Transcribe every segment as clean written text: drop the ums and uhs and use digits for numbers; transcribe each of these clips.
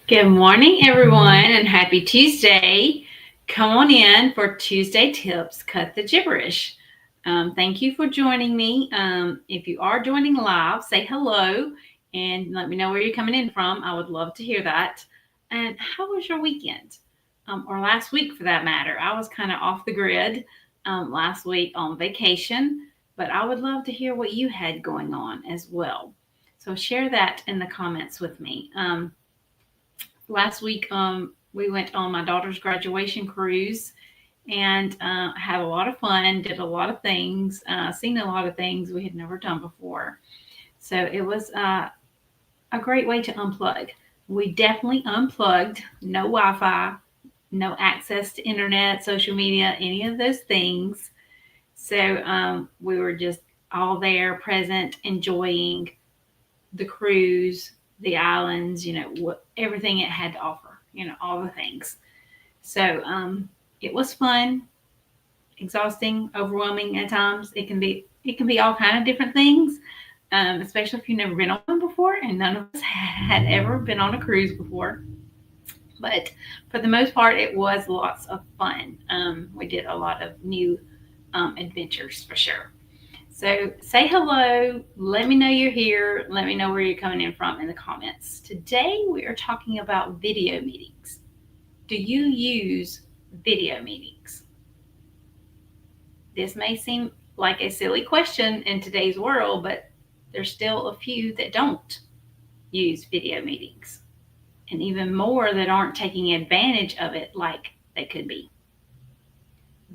Good morning, everyone, and happy Tuesday. Come on in for Tuesday Tips Cut the Gibberish. Thank you for joining me. If you are joining live, say hello and let me know where you're coming in from. I would love to hear that. And how was your weekend? Or last week for that matter? I was kind of off the grid last week on vacation, but I would love to hear what you had going on as well. So share that in the comments with me. Last week we went on my daughter's graduation cruise and had a lot of fun, did a lot of things, seen a lot of things we had never done before. So it was a great way to unplug. We definitely unplugged. No Wi-Fi, no access to internet, social media, any of those things. So we were just all there, present, enjoying the cruise, the islands, everything it had to offer, all the things. So it was fun, exhausting, overwhelming at times. It can be all kind of different things, especially if you've never been on one before, and none of us had ever been on a cruise before. But for the most part, it was lots of fun. We did a lot of new adventures for sure. So say hello. Let me know you're here. Let me know where you're coming in from in the comments. Today we are talking about video meetings. Do you use video meetings? This may seem like a silly question in today's world, but there's still a few that don't use video meetings, and even more that aren't taking advantage of it like they could be.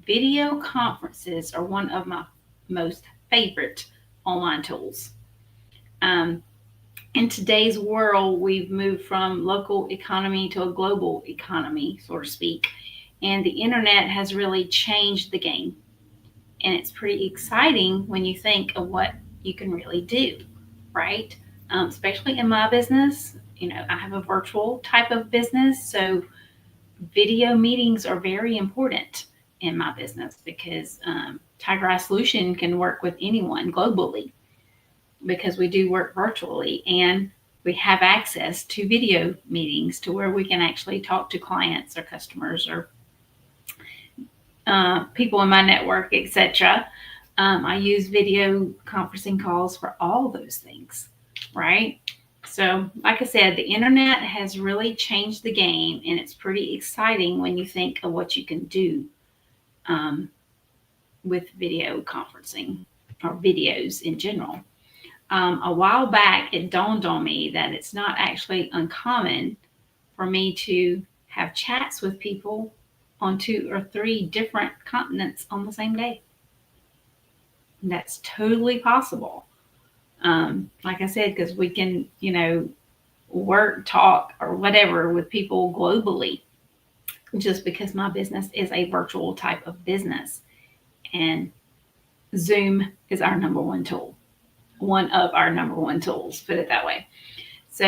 Video conferences are one of my most favorite online tools. Um, in today's world, we've moved from local economy to a global economy, so to speak, and the internet has really changed the game. And it's pretty exciting when you think of what you can really do, right? Especially in my business, I have a virtual type of business, so video meetings are very important in my business because Tiger Eye Solution can work with anyone globally because we do work virtually and we have access to video meetings to where we can actually talk to clients or customers or people in my network, etc. I use video conferencing calls for all those things, right? So, like I said, the internet has really changed the game, and it's pretty exciting when you think of what you can do um, with video conferencing or videos in general. A while back, it dawned on me that it's not actually uncommon for me to have chats with people on 2 or 3 different continents on the same day. And that's totally possible. Like I said, because we can, work, talk, or whatever with people globally just because my business is a virtual type of business. And Zoom is our number one tool, one of our number one tools, put it that way. So,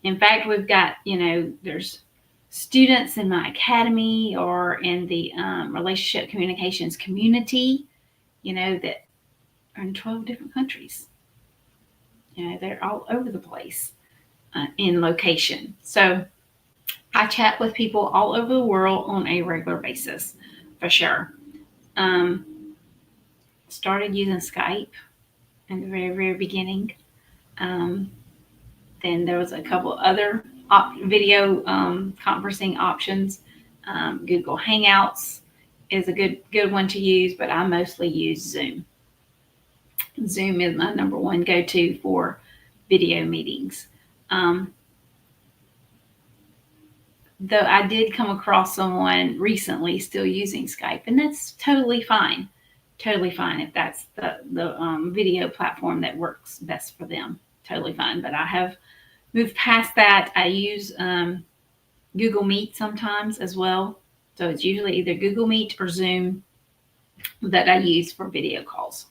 in fact, we've got, there's students in my academy or in the relationship communications community, that are in 12 different countries. They're all over the place in location. So I chat with people all over the world on a regular basis, for sure. Um, Started using Skype in the very, very beginning. Um, then there was a couple other video conferencing options. Google Hangouts is a good one to use, but I mostly use Zoom. Zoom is my number one go-to for video meetings. Though I did come across someone recently still using Skype, and that's totally fine. Totally fine if that's the video platform that works best for them. Totally fine. But I have moved past that. I use Google Meet sometimes as well. So it's usually either Google Meet or Zoom that I use for video calls.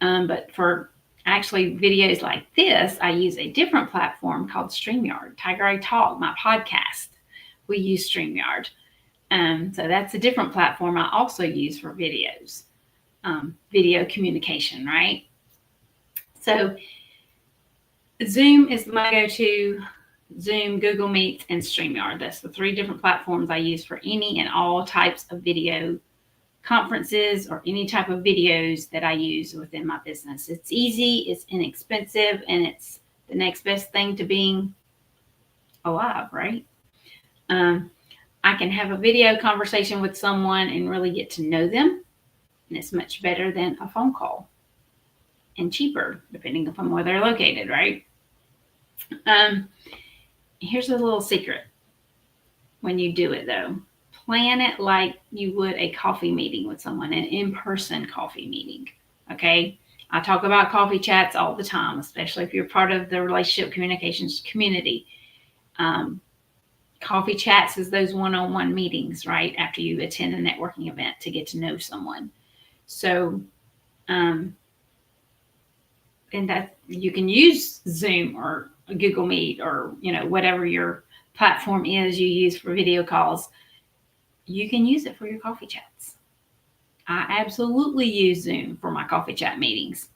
But for actually videos like this, I use a different platform called StreamYard. Tiger Eye Talk, my podcast, we use StreamYard. So that's a different platform I also use for videos, video communication, right? So Zoom is my go-to Zoom, Google Meets, and StreamYard. That's the 3 different platforms I use for any and all types of video conferences or any type of videos that I use within my business. It's easy, it's inexpensive, and it's the next best thing to being alive, right? I can have a video conversation with someone and really get to know them, and it's much better than a phone call and cheaper, depending upon where they're located, right? Here's a little secret when you do it, though. Plan it like you would a coffee meeting with someone, an in-person coffee meeting, okay? I talk about coffee chats all the time, especially if you're part of the relationship communications community. Coffee chats is those one-on-one meetings, right, after you attend a networking event to get to know someone. So, and that you can use Zoom or Google Meet or, whatever your platform is you use for video calls. You can use it for your coffee chats. I absolutely use Zoom for my coffee chat meetings,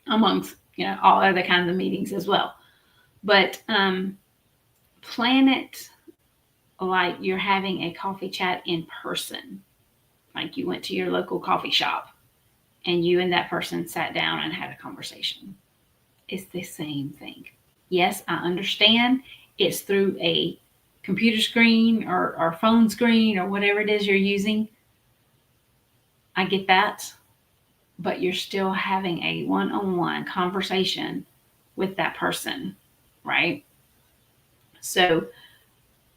amongst, all other kinds of meetings as well. But plan it like you're having a coffee chat in person, like you went to your local coffee shop and you and that person sat down and had a conversation. It's the same thing. Yes, I understand it's through a computer screen or phone screen or whatever it is you're using. I get that, but you're still having a one-on-one conversation with that person, right? So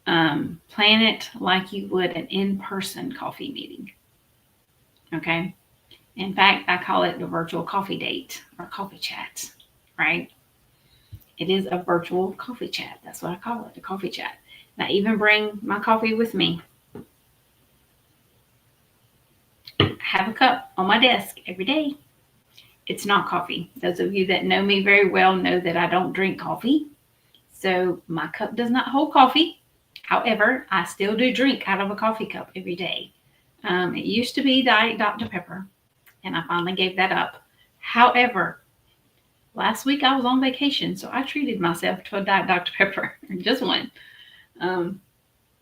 plan it like you would an in-person coffee meeting, okay? In fact, I call it the virtual coffee date or coffee chat, right? It is a virtual coffee chat. That's what I call it, a coffee chat. And I even bring my coffee with me. I have a cup on my desk every day. It's not coffee. Those of you that know me very well know that I don't drink coffee. So my cup does not hold coffee. However, I still do drink out of a coffee cup every day. It used to be Diet Dr. Pepper, and I finally gave that up. However, last week I was on vacation, so I treated myself to a Diet Dr. Pepper, just one.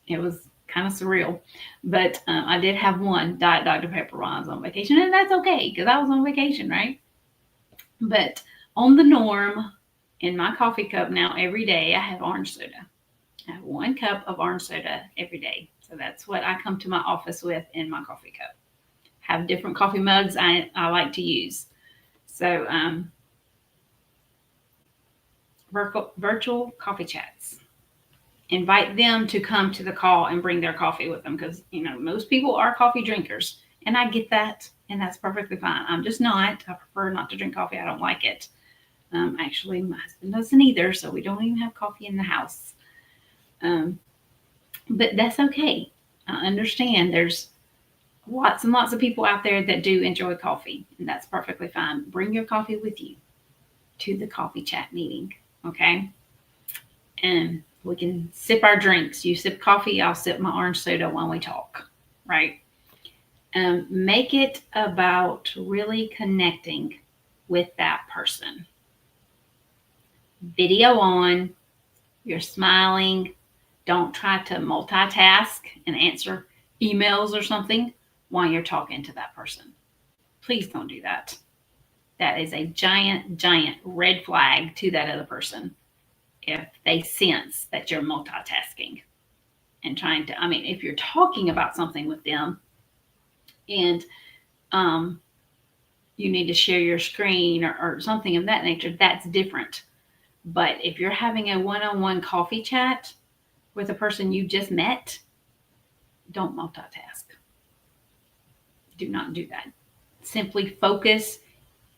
It was kind of surreal, but I did have one Diet Dr. Pepper while I was on vacation, and that's okay because I was on vacation, right? But on the norm, in my coffee cup now every day, I have orange soda. I have 1 cup of orange soda every day. So that's what I come to my office with in my coffee cup. Have different coffee mugs I like to use. So virtual coffee chats. Invite them to come to the call and bring their coffee with them because, most people are coffee drinkers. And I get that, and that's perfectly fine. I'm just not. I prefer not to drink coffee. I don't like it. Actually, my husband doesn't either, so we don't even have coffee in the house. But that's okay. I understand there's lots and lots of people out there that do enjoy coffee, and that's perfectly fine. Bring your coffee with you to the coffee chat meeting, okay? And we can sip our drinks. You sip coffee, I'll sip my orange soda while we talk, right? Make it about really connecting with that person. Video on, you're smiling. Don't try to multitask and answer emails or something while you're talking to that person. Please don't do that. That is a giant, giant red flag to that other person if they sense that you're multitasking and trying to, if you're talking about something with them and you need to share your screen or something of that nature, that's different. But if you're having a one-on-one coffee chat with a person you just met, don't multitask. Do not do that. Simply focus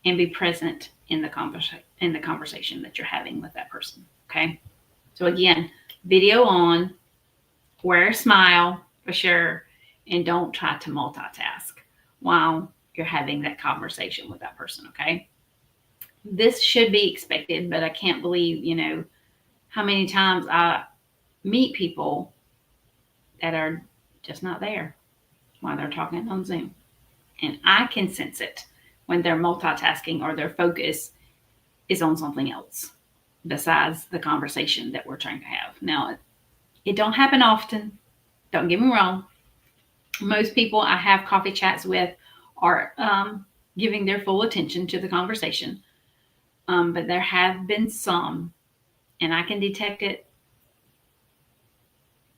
and be present in the conversation that you're having with that person. Okay. So again, video on, wear a smile for sure, and don't try to multitask while you're having that conversation with that person. Okay. This should be expected, but I can't believe, how many times I meet people that are just not there while they're talking on Zoom. And I can sense it when they're multitasking or their focus is on something else. besides the conversation that we're trying to have. Now, it don't happen often. Don't get me wrong. Most people I have coffee chats with are giving their full attention to the conversation. But there have been some, and I can detect it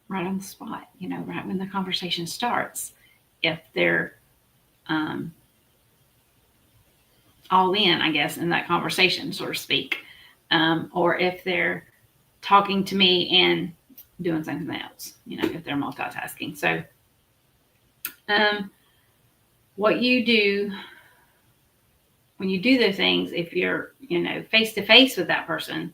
right on the spot, right when the conversation starts, if they're all in, I guess, in that conversation, so to speak, or if they're talking to me and doing something else, if they're multitasking. So what you do when you do those things, if you're, face to face with that person,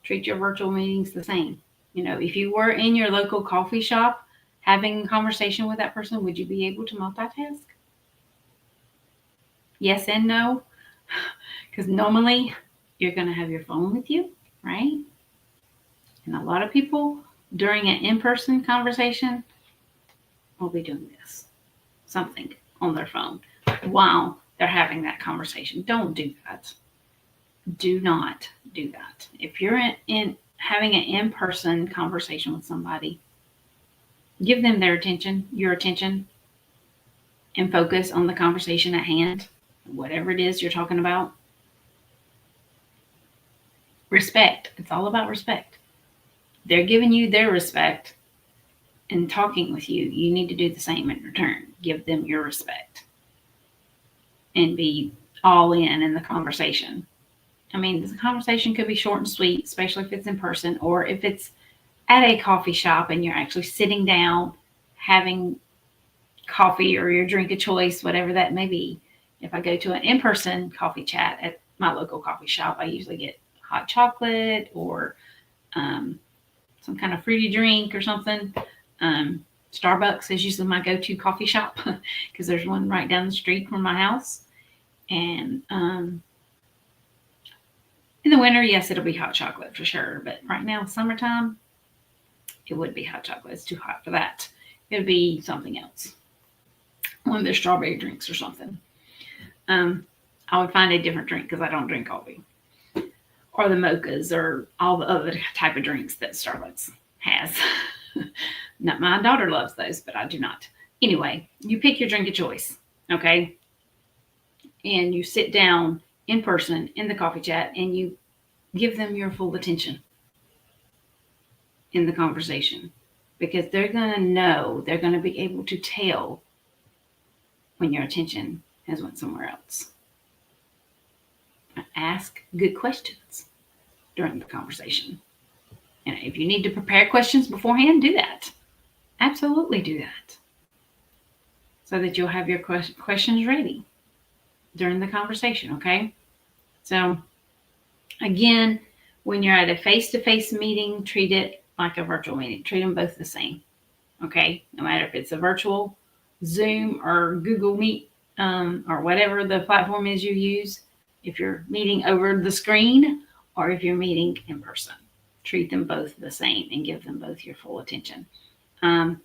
treat your virtual meetings the same. If you were in your local coffee shop having a conversation with that person, would you be able to multitask? Yes and no. Because normally you're going to have your phone with you, right? And a lot of people during an in-person conversation will be doing something on their phone while they're having that conversation. Don't do that. Do not do that. If you're in having an in-person conversation with somebody, give them your attention, and focus on the conversation at hand, whatever it is you're talking about. Respect. It's all about respect. They're giving you their respect and talking with you. You need to do the same in return. Give them your respect and be all in the conversation. I mean, the conversation could be short and sweet, especially if it's in person, or if it's at a coffee shop and you're actually sitting down having coffee or your drink of choice, whatever that may be. If I go to an in-person coffee chat at my local coffee shop, I usually get hot chocolate or some kind of fruity drink or something. Starbucks is usually my go-to coffee shop because there's one right down the street from my house. And in the winter, yes, it'll be hot chocolate for sure. But right now, summertime, it would be hot chocolate. It's too hot for that. It would be something else. One of their strawberry drinks or something. I would find a different drink because I don't drink coffee. Or the mochas or all the other type of drinks that Starbucks has. Not my daughter loves those, but I do not. Anyway, you pick your drink of choice, okay? And you sit down in person in the coffee chat and you give them your full attention in the conversation, because they're going to know, they're going to be able to tell when your attention has went somewhere else. Ask good questions during the conversation. And if you need to prepare questions beforehand, do that. Absolutely do that. So that you'll have your questions ready during the conversation, okay? So, again, when you're at a face-to-face meeting, treat it like a virtual meeting. Treat them both the same, okay? No matter if it's a virtual Zoom or Google Meet or whatever the platform is you use, if you're meeting over the screen or if you're meeting in person. Treat them both the same and give them both your full attention. I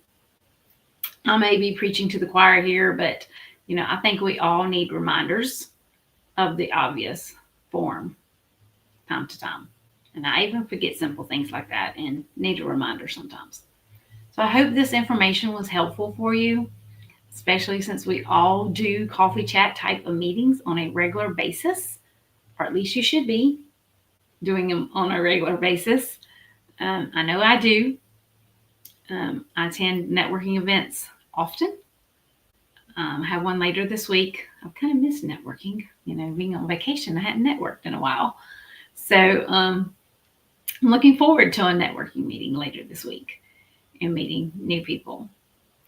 may be preaching to the choir here, but, I think we all need reminders of the obvious form time to time. And I even forget simple things like that and need a reminder sometimes. So I hope this information was helpful for you, especially since we all do coffee chat type of meetings on a regular basis, or at least you should be doing them on a regular basis. I know I do. I attend networking events often. I have one later this week. I've kind of missed networking. Being on vacation, I hadn't networked in a while. So I'm looking forward to a networking meeting later this week and meeting new people.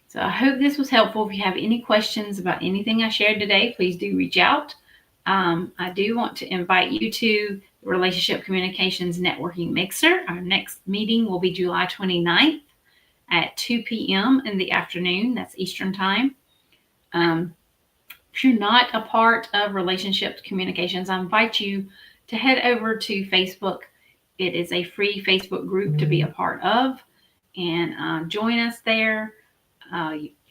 So I hope this was helpful. If you have any questions about anything I shared today, please do reach out. I do want to invite you to the Relationship Communications Networking Mixer. Our next meeting will be July 29th at 2 p.m. in the afternoon. That's Eastern Time. If you're not a part of Relationship Communications, I invite you to head over to Facebook. It is a free Facebook group to be a part of, and join us there.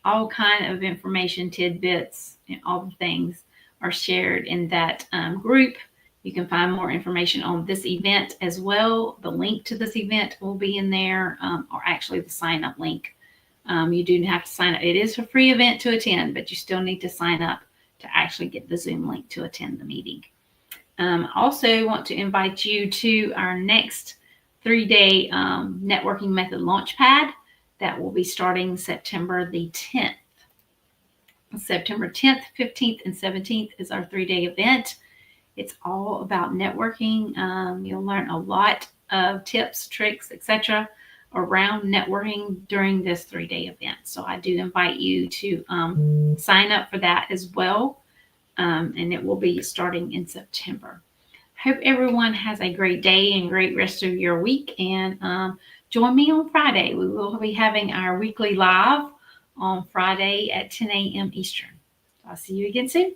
All kind of information, tidbits, and all the things are shared in that group. You can find more information on this event as well. The link to this event will be in there, or actually the sign up link. You do have to sign up. It is a free event to attend, but you still need to sign up to actually get the Zoom link to attend the meeting. Also want to invite you to our next 3-day networking method launchpad that will be starting September the 10th. September 10th, 15th, and 17th is our 3-day event. It's all about networking. You'll learn a lot of tips, tricks, etc. around networking during this 3-day event. So I do invite you to sign up for that as well. And it will be starting in September. Hope everyone has a great day and great rest of your week. And join me on Friday. We will be having our weekly live on Friday at 10 a.m. Eastern. I'll see you again soon.